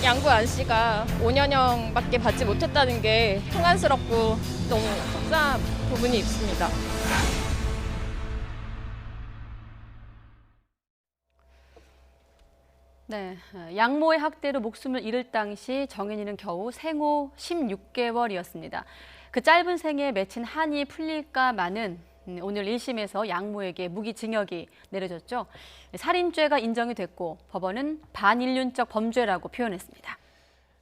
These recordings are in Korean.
양구 안 씨가 5년형밖에 받지 못했다는 게 통안스럽고 너무 속상한 부분이 있습니다. 네, 양모의 학대로 목숨을 잃을 당시 정인이는 겨우 생후 16개월이었습니다. 그 짧은 생에 맺힌 한이 풀릴까마는 오늘 1심에서 양모에게 무기징역이 내려졌죠. 살인죄가 인정이 됐고 법원은 반인륜적 범죄라고 표현했습니다.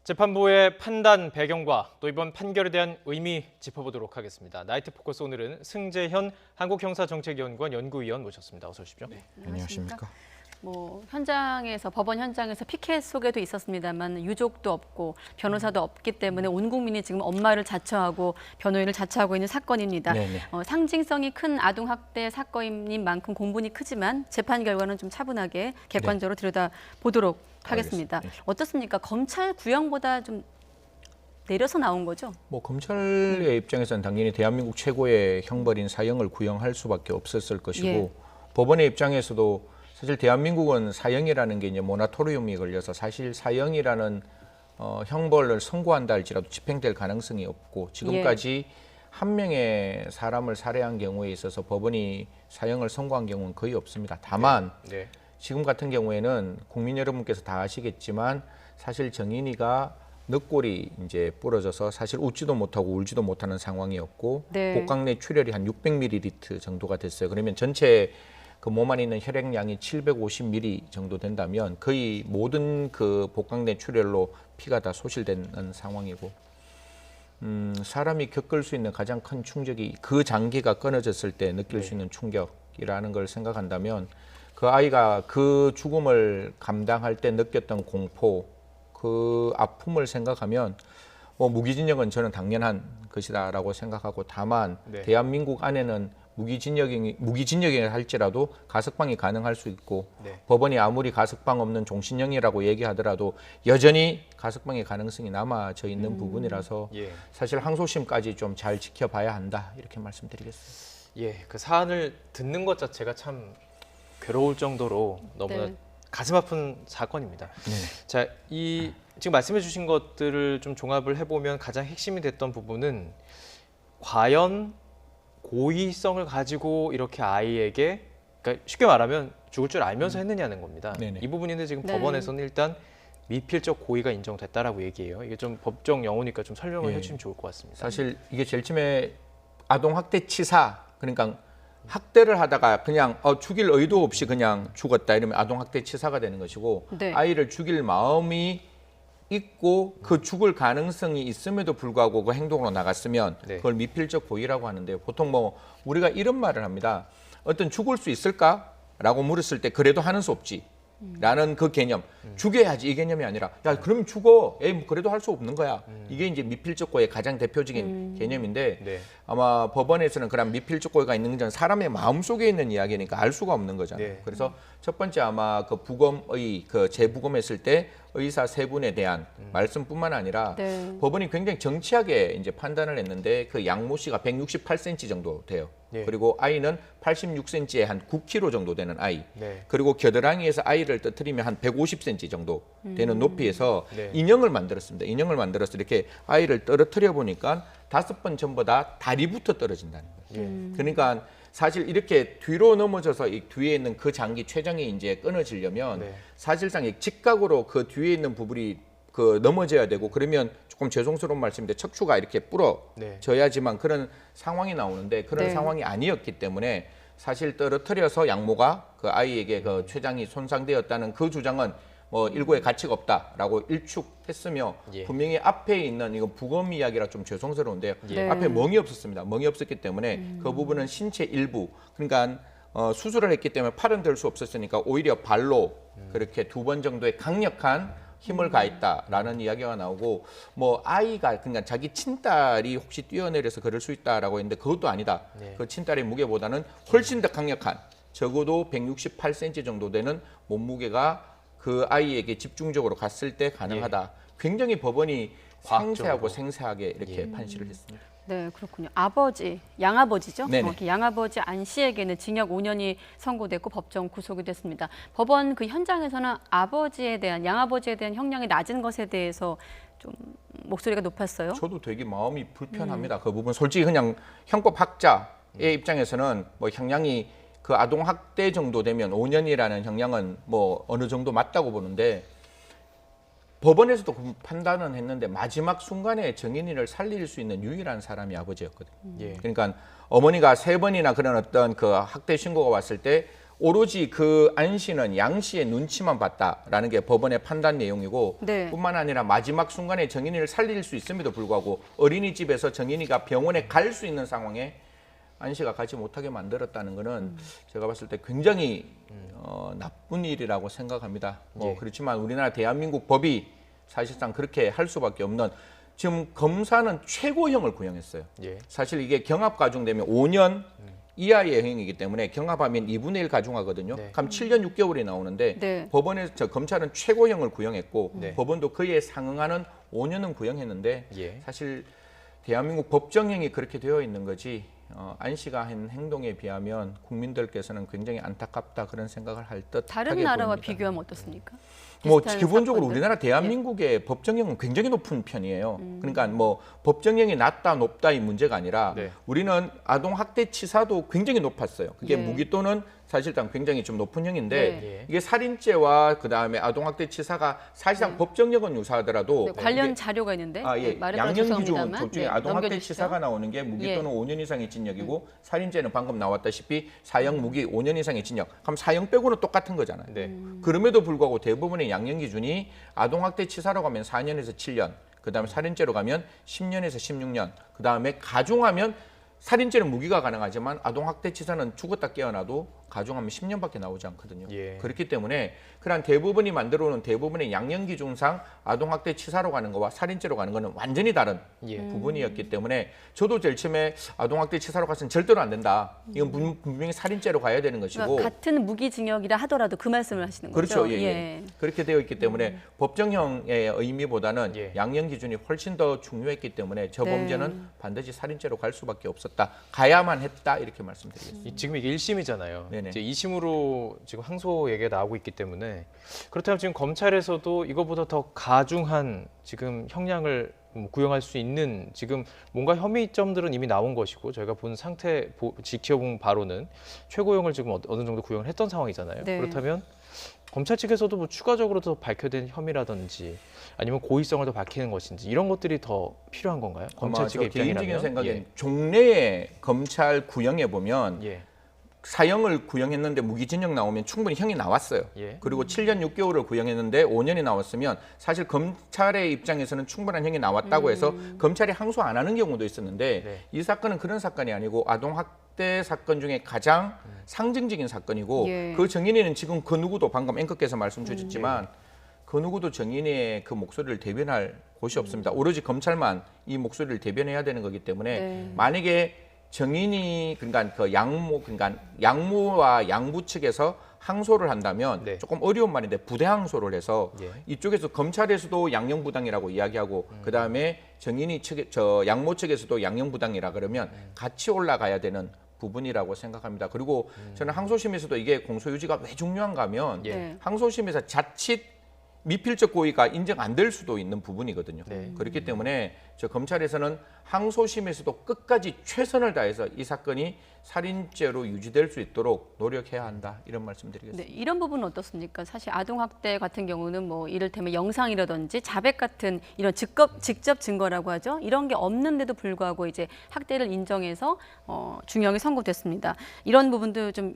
재판부의 판단 배경과 또 이번 판결에 대한 의미 짚어보도록 하겠습니다. 나이트 포커스 오늘은 승재현 한국형사정책연구원 연구위원 모셨습니다. 어서 오십시오. 네, 안녕하십니까? 현장에서 법원 현장에서 피켓 속에도 있었습니다만 유족도 없고 변호사도 없기 때문에 온 국민이 지금 엄마를 자처하고 변호인을 자처하고 있는 사건입니다. 상징성이 큰 아동 학대 사건인 만큼 공분이 크지만 재판 결과는 좀 차분하게 객관적으로 들여다보도록 하겠습니다. 알겠습니다. 어떻습니까? 검찰 구형보다 좀 내려서 나온 거죠? 뭐 검찰의 입장에서는 당연히 대한민국 최고의 형벌인 사형을 구형할 수밖에 없었을 것이고 법원의 입장에서도 사실 대한민국은 사형이라는 게 이제 모라토리움이 걸려서 사실 사형이라는 형벌을 선고한다 할지라도 집행될 가능성이 없고 지금까지 한 명의 사람을 살해한 경우에 있어서 법원이 사형을 선고한 경우는 거의 없습니다. 다만 지금 같은 경우에는 국민 여러분께서 다 아시겠지만 사실 정인이가 늑골이 이제 부러져서 사실 웃지도 못하고 울지도 못하는 상황이었고 복강 내 출혈이 한 600ml 정도가 됐어요. 그러면 전체 그 몸 안에 있는 혈액량이 750ml 정도 된다면 거의 모든 그 복강 내 출혈로 피가 다 소실되는 상황이고 사람이 겪을 수 있는 가장 큰 충격이 그 장기가 끊어졌을 때 느낄 수 있는 충격이라는 걸 생각한다면 그 아이가 그 죽음을 감당할 때 느꼈던 공포, 그 아픔을 생각하면 뭐 무기징역은 저는 당연한 것이다라고 생각하고 다만 대한민국 안에는 무기징역이 할지라도 가석방이 가능할 수 있고 법원이 아무리 가석방 없는 종신형이라고 얘기하더라도 여전히 가석방의 가능성이 남아져 있는 부분이라서 사실 항소심까지 좀 잘 지켜봐야 한다 이렇게 말씀드리겠습니다. 그 사안을 듣는 것 자체가 참 괴로울 정도로 너무나 가슴 아픈 사건입니다. 자, 지금 말씀해 주신 것들을 좀 종합을 해보면 가장 핵심이 됐던 부분은 과연 고의성을 가지고 이렇게 아이에게, 그러니까 쉽게 말하면 죽을 줄 알면서 했느냐는 겁니다. 이 부분인데 지금 법원에서는 일단 미필적 고의가 인정됐다라고 얘기해요. 이게 좀 법정 용어니까 좀 설명을 해주시면 좋을 것 같습니다. 사실 이게 제일 처음에 아동학대치사, 그러니까 학대를 하다가 그냥 죽일 의도 없이 그냥 죽었다 이러면 아동학대치사가 되는 것이고 아이를 죽일 마음이 있고 그 죽을 가능성이 있음에도 불구하고 그 행동으로 나갔으면 그걸 미필적 고의라고 하는데요. 보통 뭐 우리가 이런 말을 합니다. 어떤 죽을 수 있을까라고 물었을 때 그래도 하는 수 없지. 라는 그 개념, 죽여야지 이 개념이 아니라 야 그럼 죽어, 에이 그래도 할 수 없는 거야. 이게 이제 미필적 고의의 가장 대표적인 개념인데 아마 법원에서는 그런 미필적 고의가 있는 건 사람의 마음 속에 있는 이야기니까 알 수가 없는 거잖아요. 그래서 첫 번째 아마 그 부검의 그 재부검했을 때 의사 세 분에 대한 말씀뿐만 아니라 법원이 굉장히 정치하게 이제 판단을 했는데 그 양모 씨가 168cm 정도 돼요. 그리고 아이는 86cm에 한 9kg 정도 되는 아이. 그리고 겨드랑이에서 아이를 떠뜨리면 한 150cm 정도 되는 높이에서 인형을 만들었습니다. 인형을 만들어서 이렇게 아이를 떨어뜨려 보니까 5번 전부 다 다리부터 떨어진다는 거예요. 그러니까 사실 이렇게 뒤로 넘어져서 이 뒤에 있는 그 장기 췌장이 이제 끊어지려면 사실상 직각으로 그 뒤에 있는 부분이 그 넘어져야 되고 그러면 조금 죄송스러운 말씀인데 척추가 이렇게 부러져야지만 그런 상황이 나오는데 그런 상황이 아니었기 때문에 사실 떨어뜨려서 양모가 그 아이에게 그 췌장이 손상되었다는 그 주장은 뭐 일고의 가치가 없다라고 일축했으며 분명히 앞에 있는 이건 부검 이야기라 좀 죄송스러운데요. 앞에 멍이 없었습니다. 멍이 없었기 때문에 그 부분은 신체 일부 그러니까 수술을 했기 때문에 팔은 들 수 없었으니까 오히려 발로 그렇게 2번 정도의 강력한 힘을 가했다라는 이야기가 나오고 뭐 아이가 그러니까 자기 친딸이 혹시 뛰어내려서 그럴 수 있다라고 했는데 그것도 아니다. 그 친딸의 무게보다는 훨씬 더 강력한 적어도 168cm 정도 되는 몸무게가 그 아이에게 집중적으로 갔을 때 가능하다. 굉장히 법원이 상세하고 생생하게 이렇게 판시를 했습니다. 네, 그렇군요. 아버지, 양아버지죠? 네네. 양아버지 안 씨에게는 징역 5년이 선고됐고 법정 구속이 됐습니다. 법원 그 현장에서는 아버지에 대한, 양아버지에 대한 형량이 낮은 것에 대해서 좀 목소리가 높았어요. 저도 되게 마음이 불편합니다. 그 부분 솔직히 그냥 형법학자의 입장에서는 뭐 형량이 그 아동 학대 정도 되면 5년이라는 형량은 뭐 어느 정도 맞다고 보는데 법원에서도 그 판단은 했는데 마지막 순간에 정인이를 살릴 수 있는 유일한 사람이 아버지였거든요. 예. 그러니까 어머니가 3번이나 그런 어떤 그 학대 신고가 왔을 때 오로지 그 안 씨는 양 씨의 눈치만 봤다라는 게 법원의 판단 내용이고 네. 뿐만 아니라 마지막 순간에 정인이를 살릴 수 있음에도 불구하고 어린이집에서 정인이가 병원에 갈 수 있는 상황에 안 씨가 가지 못하게 만들었다는 거는 제가 봤을 때 굉장히 나쁜 일이라고 생각합니다. 예. 그렇지만 우리나라 대한민국 법이 사실상 그렇게 할 수밖에 없는 지금 검사는 최고형을 구형했어요. 예. 사실 이게 경합 가중되면 5년 이하의 형이기 때문에 경합하면 2분의 1 가중하거든요. 네. 그럼 7년 6개월이 나오는데 네. 법원에서 검찰은 최고형을 구형했고 네. 법원도 그에 상응하는 5년은 구형했는데 예. 사실 대한민국 법정형이 그렇게 되어 있는 거지 안 씨가 한 행동에 비하면 국민들께서는 굉장히 안타깝다 그런 생각을 할 듯. 다른 나라와 비교하면 어떻습니까? 뭐 비슷한 기본적으로 사건들? 우리나라 대한민국의 법정형은 굉장히 높은 편이에요. 그러니까 뭐 법정형이 낮다 높다의 문제가 아니라 네. 우리는 아동 학대 치사도 굉장히 높았어요. 그게 네. 무기 또는 사실상 굉장히 좀 높은 형인데 네. 이게 살인죄와 그다음에 아동 학대 치사가 사실상 법정형은 유사하더라도 네, 관련 이게 자료가 있는데 예. 말해봐서 양형 기준 죄송합니다만 둘 중에 네, 아동 학대 넘겨주시죠. 치사가 나오는 게 무기 예. 또는 5년 이상의 징역이고 살인죄는 방금 나왔다시피 사형 무기 5년 이상의 징역. 그럼 사형 빼고는 똑같은 거잖아요. 네. 그럼에도 불구하고 대부분의 양형 기준이 아동 학대 치사로 가면 4년에서 7년, 그다음에 살인죄로 가면 10년에서 16년, 그다음에 가중하면 살인죄는 무기가 가능하지만 아동학대 치사는 죽었다 깨어나도 가중하면 10년밖에 나오지 않거든요. 예. 그렇기 때문에 그런 대부분이 만들어오는 대부분의 양형 기준상 아동학대 치사로 가는 거와 살인죄로 가는 거는 완전히 다른 예. 부분이었기 때문에 저도 제일 처음에 아동학대 치사로 가서는 절대로 안 된다. 이건 분명히 살인죄로 가야 되는 것이고. 그러니까 같은 무기징역이라 하더라도 그 말씀을 하시는 거죠. 그렇죠. 예, 예. 그렇게 되어 있기 때문에 법정형의 의미보다는 예. 양형 기준이 훨씬 더 중요했기 때문에 저 네. 범죄는 반드시 살인죄로 갈 수밖에 없었다. 가야만 했다 이렇게 말씀드리겠습니다. 지금 이게 1심이잖아요. 네네. 이제 2심으로 지금 항소 얘기가 나오고 있기 때문에 그렇다면 지금 검찰에서도 이거보다 더 가중한 지금 형량을 구형할 수 있는 지금 뭔가 혐의점들은 이미 나온 것이고 저희가 본 상태 지켜본 바로는 최고형을 지금 어느 정도 구형을 했던 상황이잖아요. 네. 그렇다면 검찰 측에서도 뭐 추가적으로 더 밝혀진 혐의라든지 아니면 고의성을 더 밝히는 것인지 이런 것들이 더 필요한 건가요? 검찰 측의 입장이라면. 개인적인 생각엔 종래의 검찰 구형에 보면 예. 사형을 구형했는데 무기징역 나오면 충분히 형이 나왔어요. 예. 그리고 7년 6개월을 구형했는데 5년이 나왔으면 사실 검찰의 입장에서는 충분한 형이 나왔다고 해서 검찰이 항소 안 하는 경우도 있었는데 네. 이 사건은 그런 사건이 아니고 아동학대 사건 중에 가장 상징적인 사건이고 예. 그 정인이는 지금 그 누구도 방금 앵커께서 말씀 주셨지만 그 누구도 정인이의 그 목소리를 대변할 곳이 없습니다. 오로지 검찰만 이 목소리를 대변해야 되는 거기 때문에 네. 만약에 정인이 그러니까 그 양모와 양부 측에서 항소를 한다면 네. 조금 어려운 말인데 부대 항소를 해서 예. 이쪽에서 검찰에서도 양형부당이라고 이야기하고 그 다음에 정인이 측 양모 측에서도 양형부당이라 그러면 같이 올라가야 되는 부분이라고 생각합니다. 그리고 저는 항소심에서도 이게 공소유지가 왜 중요한가 하면 예. 네. 항소심에서 자칫 미필적 고의가 인정 안 될 수도 있는 부분이거든요. 네. 그렇기 때문에 저 검찰에서는 항소심에서도 끝까지 최선을 다해서 이 사건이 살인죄로 유지될 수 있도록 노력해야 한다. 이런 말씀드리겠습니다. 네, 이런 부분은 어떻습니까? 사실 아동학대 같은 경우는 뭐 이를테면 영상이라든지 자백 같은 이런 직접 증거라고 하죠. 이런 게 없는데도 불구하고 이제 학대를 인정해서 중형이 선고됐습니다. 이런 부분도 좀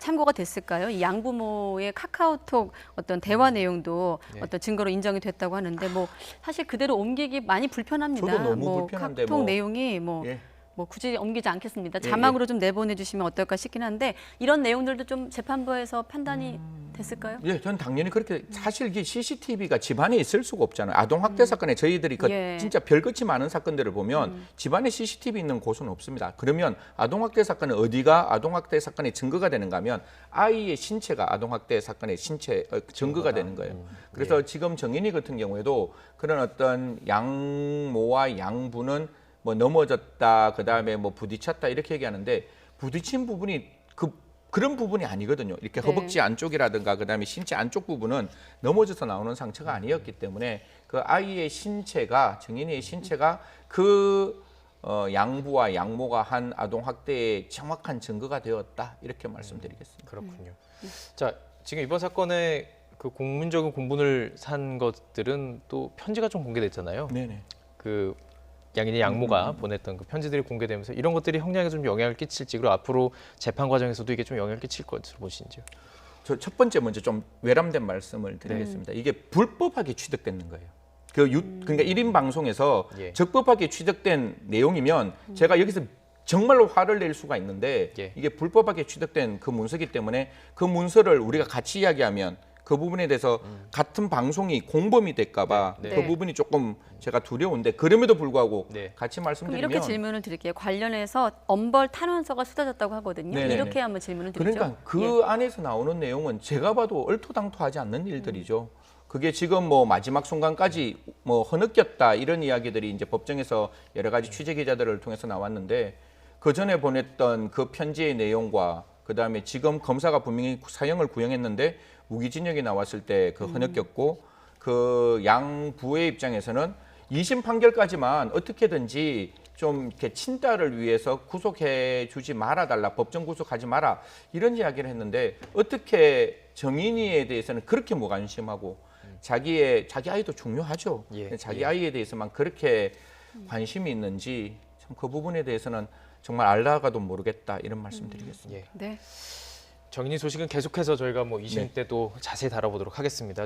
참고가 됐을까요? 이 양부모의 카카오톡 어떤 대화 내용도 네. 어떤 증거로 인정이 됐다고 하는데 뭐 사실 그대로 옮기기 많이 불편합니다. 저도 너무 뭐 불편한데 카톡 뭐. 내용이 예. 뭐 굳이 옮기지 않겠습니다. 예, 자막으로 좀 내보내주시면 어떨까 싶긴 한데 이런 내용들도 좀 재판부에서 판단이 됐을까요? 예, 저는 당연히 그렇게 사실 이게 CCTV가 집안에 있을 수가 없잖아요. 아동 학대 사건에 저희들이 그 예. 진짜 별것이 많은 사건들을 보면 집안에 CCTV 있는 곳은 없습니다. 그러면 아동 학대 사건은 어디가 아동 학대 사건의 증거가 되는가 하면 아이의 신체가 아동 학대 사건의 증거가 되는 거예요. 그래서 지금 정인이 같은 경우에도 그런 어떤 양모와 양부는 뭐 넘어졌다, 그다음에 뭐 부딪혔다 이렇게 얘기하는데 부딪힌 부분이 그런 부분이 아니거든요. 이렇게 허벅지 안쪽이라든가 그다음에 신체 안쪽 부분은 넘어져서 나오는 상처가 아니었기 때문에 그 아이의 신체가 정인이의 신체가 그 양부와 양모가 한 아동 학대의 정확한 증거가 되었다 이렇게 말씀드리겠습니다. 그렇군요. 자, 지금 이번 사건의 그 공문적인 공분을 산 것들은 또 편지가 좀 공개됐잖아요. 네네. 그 양인의 양모가 보냈던 그 편지들이 공개되면서 이런 것들이 형량에 좀 영향을 끼칠지, 그리고 앞으로 재판 과정에서도 이게 좀 영향을 끼칠 것으로 보시는지요? 저 첫 번째 먼저 좀 외람된 말씀을 드리겠습니다. 이게 불법하게 취득되는 거예요. 그러니까 1인 방송에서 예. 적법하게 취득된 내용이면 제가 여기서 정말로 화를 낼 수가 있는데 예. 이게 불법하게 취득된 그 문서기 때문에 그 문서를 우리가 같이 이야기하면 그 부분에 대해서 같은 방송이 공범이 될까봐 네. 그 네. 부분이 조금 제가 두려운데 그럼에도 불구하고 네. 같이 그럼 말씀드리면 이렇게 질문을 드릴게요. 관련해서 엄벌 탄원서가 쏟아졌다고 하거든요. 네네네. 이렇게 한번 질문을 드리죠. 그러니까 그 안에서 나오는 내용은 제가 봐도 얼토당토하지 않는 일들이죠. 그게 지금 뭐 마지막 순간까지 뭐 허느꼈다 이런 이야기들이 이제 법정에서 여러 가지 취재 기자들을 통해서 나왔는데 그 전에 보냈던 그 편지의 내용과 그 다음에 지금 검사가 분명히 사형을 구형했는데 무기징역이 나왔을 때 그 허느꼈고 그 양부의 입장에서는 2심 판결까지만 어떻게든지 좀 이렇게 친딸을 위해서 구속해 주지 말아 달라, 법정 구속하지 마라 이런 이야기를 했는데 어떻게 정인이에 대해서는 그렇게 무관심하고 자기 아이도 중요하죠. 예, 자기 예. 아이에 대해서만 그렇게 관심이 있는지 참 그 부분에 대해서는 정말 알라가도 모르겠다 이런 말씀드리겠습니다. 예. 네. 정인이 소식은 계속해서 저희가 뭐 2심 네. 때도 자세히 다뤄보도록 하겠습니다.